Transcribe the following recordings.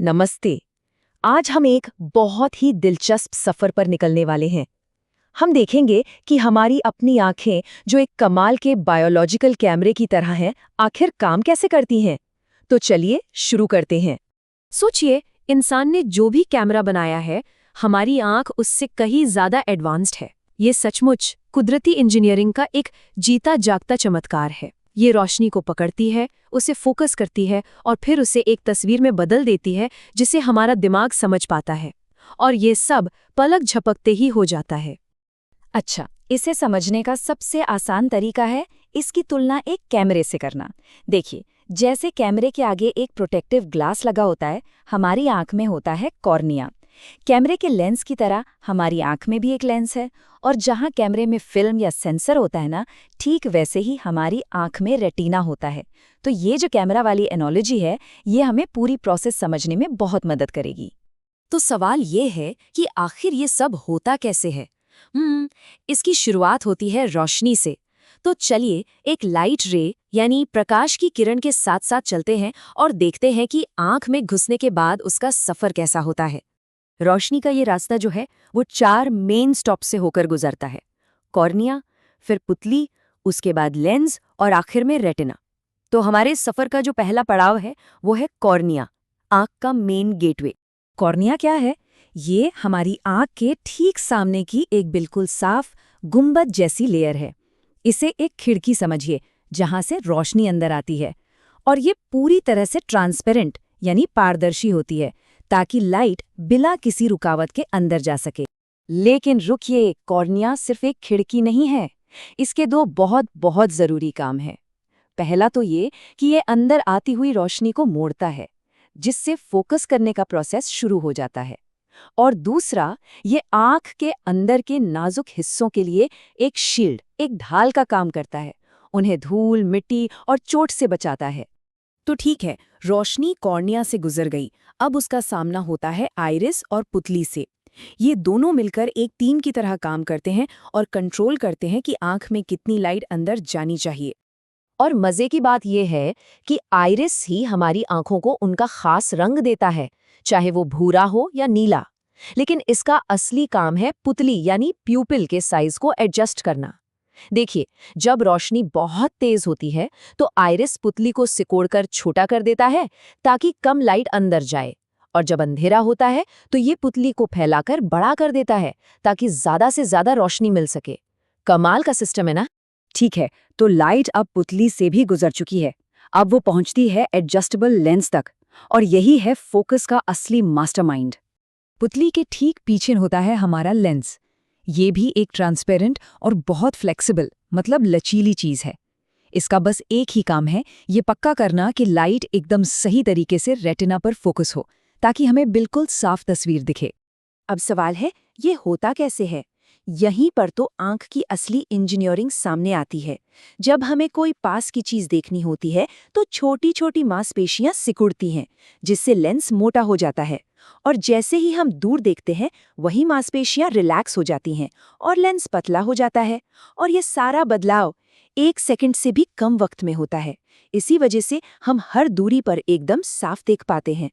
नमस्ते। आज हम एक बहुत ही दिलचस्प सफर पर निकलने वाले हैं। हम देखेंगे कि हमारी अपनी आंखें, जो एक कमाल के बायोलॉजिकल कैमरे की तरह हैं, आखिर काम कैसे करती हैं। तो चलिए शुरू करते हैं। सोचिए, इंसान ने जो भी कैमरा बनाया है, हमारी आंख उससे कहीं ज्यादा एडवांस्ड है। ये सचमुच कुदरती इंजीनियरिंग का एक जीता जागता चमत्कार है। ये रोशनी को पकड़ती है, उसे फोकस करती है और फिर उसे एक तस्वीर में बदल देती है जिसे हमारा दिमाग समझ पाता है। और ये सब पलक झपकते ही हो जाता है। अच्छा, इसे समझने का सबसे आसान तरीका है इसकी तुलना एक कैमरे से करना। देखिए, जैसे कैमरे के आगे एक प्रोटेक्टिव ग्लास लगा होता है, हमारी आंख में होता है कॉर्निया। कैमरे के लेंस की तरह हमारी आंख में भी एक लेंस है, और जहां कैमरे में फिल्म या सेंसर होता है ना, ठीक वैसे ही हमारी आंख में रेटिना होता है। तो ये जो कैमरा वाली एनोलॉजी है, ये हमें पूरी प्रोसेस समझने में बहुत मदद करेगी। तो सवाल ये है कि आखिर ये सब होता कैसे है। इसकी शुरुआत होती है रोशनी से। तो चलिए एक लाइट रे यानी प्रकाश की किरण के साथ साथ चलते हैं और देखते हैं कि आंख में घुसने के बाद उसका सफर कैसा होता है। रोशनी का ये रास्ता जो है वो 4 मेन स्टॉप से होकर गुजरता है। कॉर्निया, फिर पुतली, उसके बाद लेंस और आखिर में रेटिना। तो हमारे सफर का जो पहला पड़ाव है वो है कॉर्निया, आंख का मेन गेटवे। कॉर्निया क्या है? ये हमारी आंख के ठीक सामने की एक बिल्कुल साफ गुंबद जैसी लेयर है। इसे एक खिड़की समझिए जहां से रोशनी अंदर आती है, और ये पूरी तरह से ट्रांसपेरेंट यानी पारदर्शी होती है ताकि लाइट बिना किसी रुकावट के अंदर जा सके। लेकिन रुकिए, कॉर्निया सिर्फ एक खिड़की नहीं है। इसके दो बहुत बहुत जरूरी काम हैं। पहला तो ये कि ये अंदर आती हुई रोशनी को मोड़ता है, जिससे फोकस करने का प्रोसेस शुरू हो जाता है। और दूसरा, ये आंख के अंदर के नाजुक हिस्सों के लिए एक शील्ड, एक ढाल का काम करता है। उन्हें धूल, मिट्टी और चोट से बचाता है। तो ठीक है, रोशनी कॉर्निया से गुजर गई। अब उसका सामना होता है आइरिस और पुतली से। ये दोनों मिलकर एक टीम की तरह काम करते हैं और कंट्रोल करते हैं कि आंख में कितनी लाइट अंदर जानी चाहिए। और मजे की बात यह है कि आइरिस ही हमारी आंखों को उनका खास रंग देता है, चाहे वो भूरा हो या नीला। लेकिन इसका असली काम है पुतली यानी प्यूपिल के साइज को एडजस्ट करना। देखिए, जब रोशनी बहुत तेज होती है तो आइरिस पुतली को सिकोड़कर छोटा कर देता है ताकि कम लाइट अंदर जाए, और जब अंधेरा होता है तो ये पुतली को फैलाकर बड़ा कर देता है ताकि ज्यादा से ज्यादा रोशनी मिल सके। कमाल का सिस्टम है ना। ठीक है, तो लाइट अब पुतली से भी गुजर चुकी है। अब वो पहुंचती है एडजस्टेबल लेंस तक, और यही है फोकस का असली मास्टरमाइंड। पुतली के ठीक पीछे होता है हमारा लेंस। ये भी एक ट्रांसपेरेंट और बहुत फ्लेक्सिबल मतलब लचीली चीज है। इसका बस एक ही काम है, ये पक्का करना कि लाइट एकदम सही तरीके से रेटिना पर फोकस हो, ताकि हमें बिल्कुल साफ तस्वीर दिखे। अब सवाल है, ये होता कैसे है। यहीं पर तो आंख की असली इंजीनियरिंग सामने आती है। जब हमें कोई पास की चीज देखनी होती है तो छोटी छोटी मांसपेशियां सिकुड़ती हैं, जिससे लेंस मोटा हो जाता है। और जैसे ही हम दूर देखते हैं, वही मांसपेशियां रिलैक्स हो जाती हैं और लेंस पतला हो जाता है। और ये सारा बदलाव 1 सेकंड से भी कम वक्त में होता है। इसी वजह से हम हर दूरी पर एकदम साफ देख पाते हैं।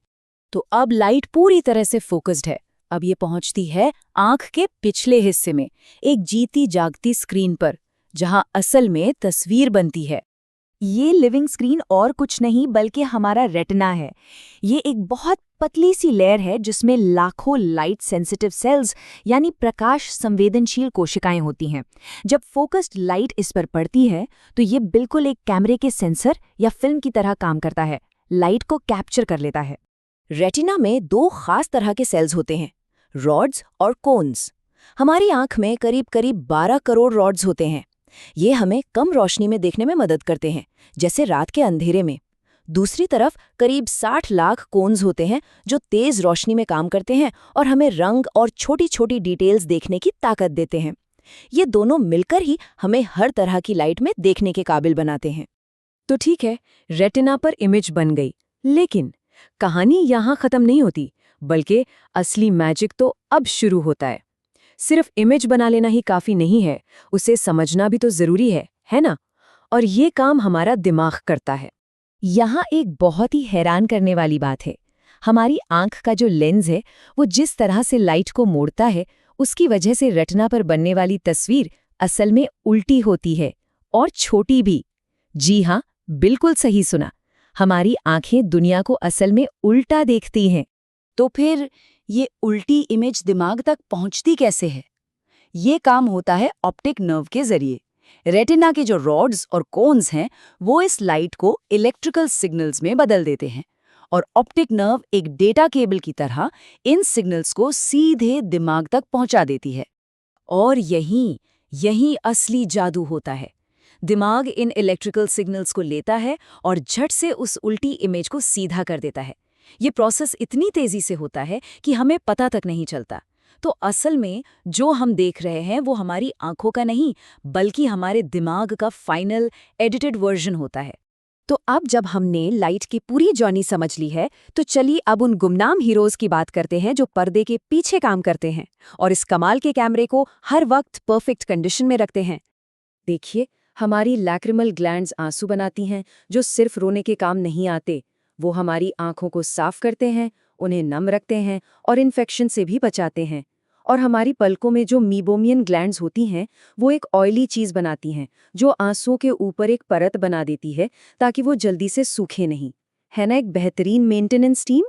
तो अब लाइट पूरी तरह से फोकस्ड है। अब ये पहुंचती है आंख के पिछले हिस्से में, एक जीती जागती स्क्रीन पर, जहां असल में तस्वीर बनती है। ये लिविंग स्क्रीन और कुछ नहीं बल्कि हमारा रेटिना है। ये एक बहुत पतली सी लेयर है जिसमें लाखों लाइट सेंसिटिव सेल्स यानी प्रकाश संवेदनशील कोशिकाएं होती हैं। जब फोकस्ड लाइट इस पर पड़ती है तो ये बिल्कुल एक कैमरे के सेंसर या फिल्म की तरह काम करता है, लाइट को कैप्चर कर लेता है। रेटिना में 2 खास तरह के सेल्स होते हैं, रॉड्स और कोन्स। हमारी आंख में करीब करीब 12 करोड़ रॉड्स होते हैं। ये हमें कम रोशनी में देखने में मदद करते हैं, जैसे रात के अंधेरे में। दूसरी तरफ करीब 60 लाख कोन्स होते हैं जो तेज रोशनी में काम करते हैं और हमें रंग और छोटी छोटी डिटेल्स देखने की ताकत देते हैं। ये दोनों मिलकर ही हमें हर तरह की लाइट में देखने के काबिल बनाते हैं। तो ठीक है, रेटिना पर इमेज बन गई, लेकिन कहानी यहाँ खत्म नहीं होती, बल्कि असली मैजिक तो अब शुरू होता है। सिर्फ इमेज बना लेना ही काफी नहीं है, उसे समझना भी तो जरूरी है ना? और ये काम हमारा दिमाग करता है। यहाँ एक बहुत ही हैरान करने वाली बात है। हमारी आंख का जो लेंस है वो जिस तरह से लाइट को मोड़ता है, उसकी वजह से रेटिना पर बनने वाली तस्वीर असल में उल्टी होती है, और छोटी भी। जी हाँ, बिल्कुल सही सुना। हमारी आंखें दुनिया को असल में उल्टा देखती हैं। तो फिर ये उल्टी इमेज दिमाग तक पहुंचती कैसे है? ये काम होता है ऑप्टिक नर्व के जरिए। रेटिना के जो रॉड्स और कोन्स हैं, वो इस लाइट को इलेक्ट्रिकल सिग्नल्स में बदल देते हैं, और ऑप्टिक नर्व एक डेटा केबल की तरह इन सिग्नल्स को सीधे दिमाग तक पहुंचा देती है। और यही असली जादू होता है। दिमाग इन इलेक्ट्रिकल सिग्नल्स को लेता है और झट से उस उल्टी इमेज को सीधा कर देता है। ये प्रोसेस इतनी तेजी से होता है कि हमें पता तक नहीं चलता। तो असल में जो हम देख रहे हैं वो हमारी आंखों का नहीं, बल्कि हमारे दिमाग का फाइनल एडिटेड वर्जन होता है। तो अब जब हमने लाइट की पूरी जर्नी समझ ली है, तो चलिए अब उन गुमनाम हीरोज की बात करते हैं जो पर्दे के पीछे काम करते हैं और इस कमाल के कैमरे को हर वक्त परफेक्ट कंडीशन में रखते हैं। देखिए, हमारी लैक्रिमल ग्लैंड्स आंसू बनाती हैं जो सिर्फ रोने के काम नहीं आते। वो हमारी आंखों को साफ करते हैं, उन्हें नम रखते हैं और इन्फेक्शन से भी बचाते हैं। और हमारी पलकों में जो मीबोमियन ग्लैंड्स होती हैं, वो एक ऑयली चीज़ बनाती हैं जो आंसुओं के ऊपर एक परत बना देती है ताकि वो जल्दी से सूखे नहीं। है ना एक बेहतरीन मेंटेनेंस टीम?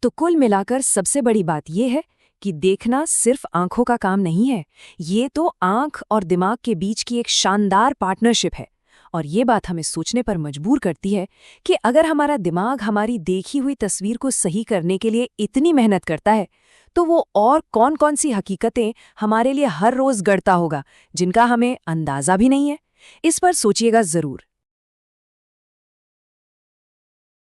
तो कुल मिलाकर सबसे बड़ी बात यह है कि देखना सिर्फ आंखों का काम नहीं है, ये तो आंख और दिमाग के बीच की एक शानदार पार्टनरशिप है। और ये बात हमें सोचने पर मजबूर करती है कि अगर हमारा दिमाग हमारी देखी हुई तस्वीर को सही करने के लिए इतनी मेहनत करता है, तो वो और कौन-कौन सी हकीकतें हमारे लिए हर रोज गढ़ता होगा, जिनका हमें अंदाजा भी नहीं है। इस पर सोचिएगा जरूर।